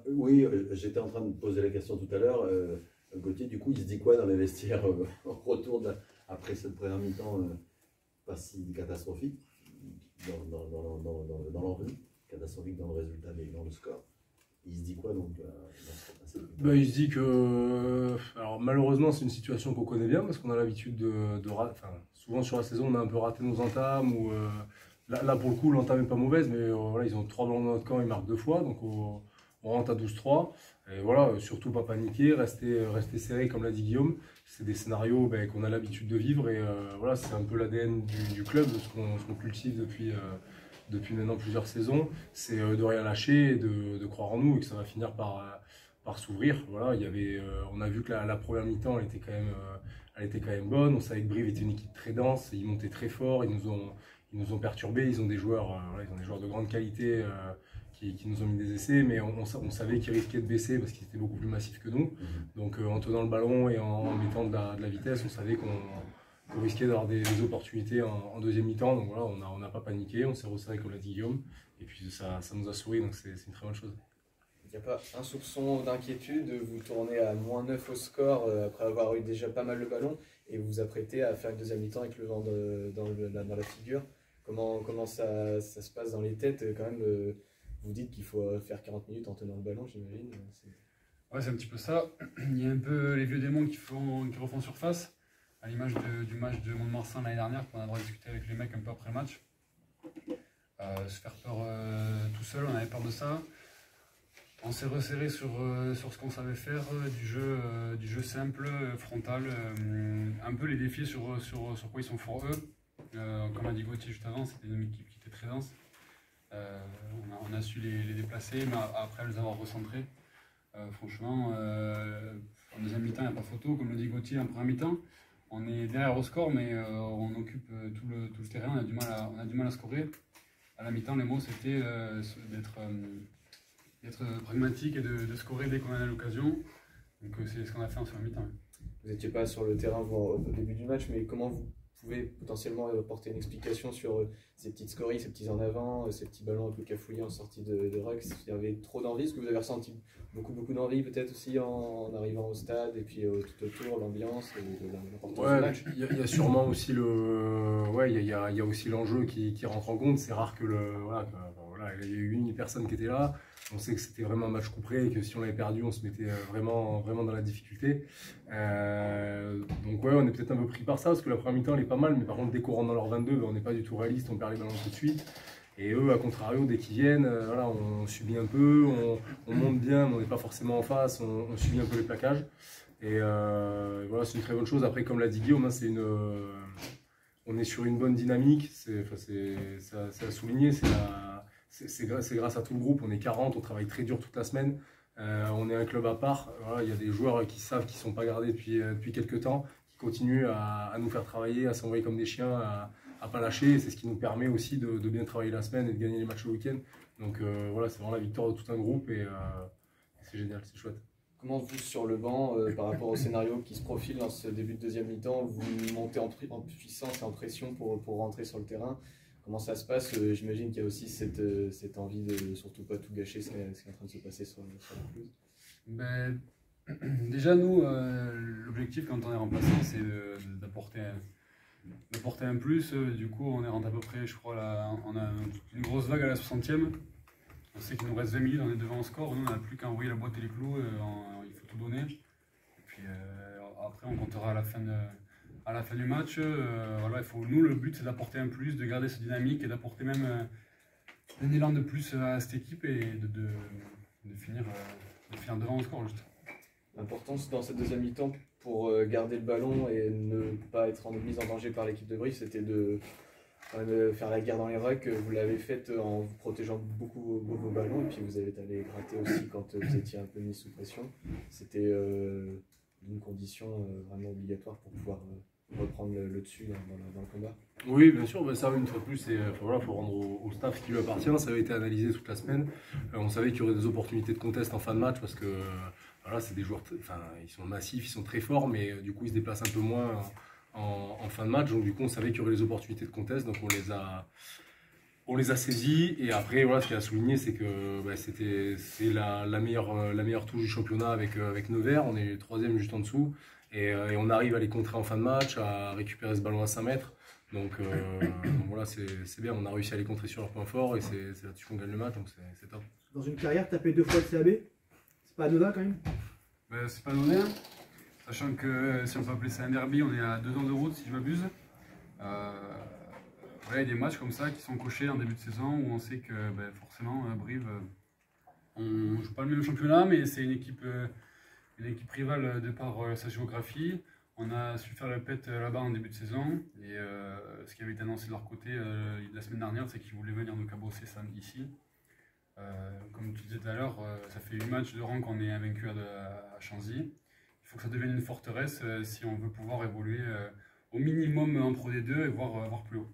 Oui, j'étais en train de poser la question tout à l'heure. Gauthier, du coup, il se dit quoi dans les vestiaires au retour après cette première mi-temps pas si catastrophique dans l'envie, catastrophique dans le résultat, mais dans le score. Il se dit quoi donc dans cette mi-temps? Il se dit que, alors malheureusement, c'est une situation qu'on connaît bien parce qu'on a l'habitude enfin, souvent sur la saison, on a un peu raté nos entames ou là, pour le coup, l'entame n'est pas mauvaise, mais voilà, ils ont 3 ballons dans notre camp, ils marquent 2 fois, donc on rentre à 12-3. Et voilà, surtout pas paniquer, rester serré, comme l'a dit Guillaume. C'est des scénarios qu'on a l'habitude de vivre et voilà, c'est un peu l'ADN du club, de ce qu'on cultive depuis maintenant plusieurs saisons. C'est de rien lâcher, et de croire en nous et que ça va finir par s'ouvrir. Voilà, on a vu que la première mi-temps elle était quand même bonne. On savait que Brive était une équipe très dense, ils montaient très fort, ils nous ont perturbés. Ils ont des joueurs, voilà, ils ont des joueurs de grande qualité qui nous ont mis des essais, mais on savait qu'ils risquaient de baisser parce qu'ils étaient beaucoup plus massifs que nous. Donc en tenant le ballon et en mettant de la vitesse, on savait qu'on risquait d'avoir des opportunités en deuxième mi-temps. Donc voilà, on n'a pas paniqué, on s'est resserré comme l'a dit Guillaume, et puis ça nous a souri, donc c'est une très bonne chose. Il n'y a pas un soupçon d'inquiétude, vous tournez à -9 au score après avoir eu déjà pas mal le ballon et vous vous apprêtez à faire une deuxième mi-temps avec le vent dans la figure. Comment ça se passe dans les têtes quand même vous dites qu'il faut faire 40 minutes en tenant le ballon, j'imagine. Ouais, c'est un petit peu ça. Il y a un peu les vieux démons qui refont surface, à l'image du match de Mont-de-Marsan l'année dernière, qu'on a droit de discuter avec les mecs un peu après le match. Se faire peur tout seul, on avait peur de ça. On s'est resserré sur ce qu'on savait faire, du jeu simple, frontal, un peu les défis sur quoi ils sont forts eux. Comme a dit Gauthier juste avant, c'était une équipe qui était très dense. On a su les déplacer, mais après les avoir recentrés. Franchement, en deuxième mi-temps, il n'y a pas photo, comme le dit Gauthier en première mi-temps. On est derrière au score, mais on occupe tout le terrain, on a du mal à scorer. À la mi-temps, les mots, c'était d'être pragmatique et de scorer dès qu'on a l'occasion. Donc c'est ce qu'on a fait en seconde mi-temps. Vous n'étiez pas sur le terrain au début du match, mais comment vous pouvez potentiellement apporter une explication sur ces petites scories, ces petits en avant, ces petits ballons un peu cafouillés en sortie de ruck? Il y avait trop d'envie? Est-ce que vous avez ressenti beaucoup d'envie peut-être aussi en arrivant au stade et puis tout autour, l'ambiance et l'importance du match? Il y a sûrement aussi il y a aussi l'enjeu qui rentre en compte. C'est rare que il y a eu une personne qui était là. On sait que c'était vraiment un match couperé et que si on l'avait perdu, on se mettait vraiment dans la difficulté. Donc ouais, on est peut-être un peu pris par ça parce que la première mi-temps elle est pas mal, mais par contre dès qu'on rentre dans leur 22, on n'est pas du tout réaliste, on perd les ballons tout de suite. Et eux, à contrario, dès qu'ils viennent, voilà, on subit un peu, on monte bien, mais on n'est pas forcément en face, on subit un peu les plaquages. Et voilà, c'est une très bonne chose. Après, comme l'a dit Guillaume, on est sur une bonne dynamique, c'est à souligner, c'est grâce à tout le groupe, on est 40, on travaille très dur toute la semaine, on est un club à part, voilà, il y a des joueurs qui savent qu'ils ne sont pas gardés depuis quelques temps, qui continuent à nous faire travailler, à s'envoyer comme des chiens, à pas lâcher, c'est ce qui nous permet aussi de bien travailler la semaine et de gagner les matchs le week-end. Donc voilà, c'est vraiment la victoire de tout un groupe et c'est génial, c'est chouette. Comment vous, sur le banc, par rapport au scénario qui se profile dans ce début de deuxième mi-temps, vous montez en puissance et en pression pour rentrer sur le terrain? Comment ça se passe? J'imagine qu'il y a aussi cette envie de surtout pas tout gâcher ce qui est en train de se passer sur la pelouse. Ben, déjà, nous, l'objectif quand on est remplaçant, c'est d'apporter un plus. Du coup, on est rentré à peu près, je crois, on a une grosse vague à la 60e. On sait qu'il nous reste 20 minutes, on est devant au score. Nous, on n'a plus qu'à envoyer la boîte et les clous, il faut tout donner. Et puis après, on comptera à la fin du match. Voilà, nous, le but, c'est d'apporter un plus, de garder cette dynamique et d'apporter même un élan de plus à cette équipe et de finir devant au score, juste. L'importance dans cette deuxième mi-temps pour garder le ballon et ne pas être mise en danger par l'équipe de Brive, c'était de faire la guerre dans les rucks. Vous l'avez faite en vous protégeant beaucoup vos ballons et puis vous avez allé gratter aussi quand vous étiez un peu mis sous pression. C'était une condition vraiment obligatoire pour pouvoir reprendre le dessus dans le combat. Oui, bien sûr, ça une fois de plus, il faut rendre au staff ce qui lui appartient. Ça avait été analysé toute la semaine. On savait qu'il y aurait des opportunités de contest en fin de match parce que voilà, c'est des joueurs, ils sont massifs, ils sont très forts, mais du coup ils se déplacent un peu moins en fin de match. Donc du coup on savait qu'il y aurait des opportunités de contest, donc on les a saisis et après voilà, ce qu'il a souligné c'est que c'est la meilleure touche du championnat avec Nevers, on est 3e juste en dessous et on arrive à les contrer en fin de match, à récupérer ce ballon à 5 mètres. Donc voilà, c'est bien, on a réussi à les contrer sur leur point fort et c'est là-dessus qu'on gagne le match, donc c'est top. Dans une carrière, taper 2 fois le CAB, c'est pas anodin quand même? C'est pas anodin, sachant que si on peut appeler ça un derby, on est à 2 ans de route si je m'abuse. Il y a des matchs comme ça qui sont cochés en début de saison où on sait que forcément Brive, on ne joue pas le même championnat, mais c'est une équipe rivale de par sa géographie. On a su faire la pète là-bas en début de saison et ce qui avait été annoncé de leur côté la semaine dernière, c'est qu'ils voulaient venir nous cabosser samedi ici. Comme tu disais tout à l'heure, ça fait 8 matchs de rang qu'on est invaincu à Chanzy. Il faut que ça devienne une forteresse si on veut pouvoir évoluer au minimum en Pro D2 et voire plus haut.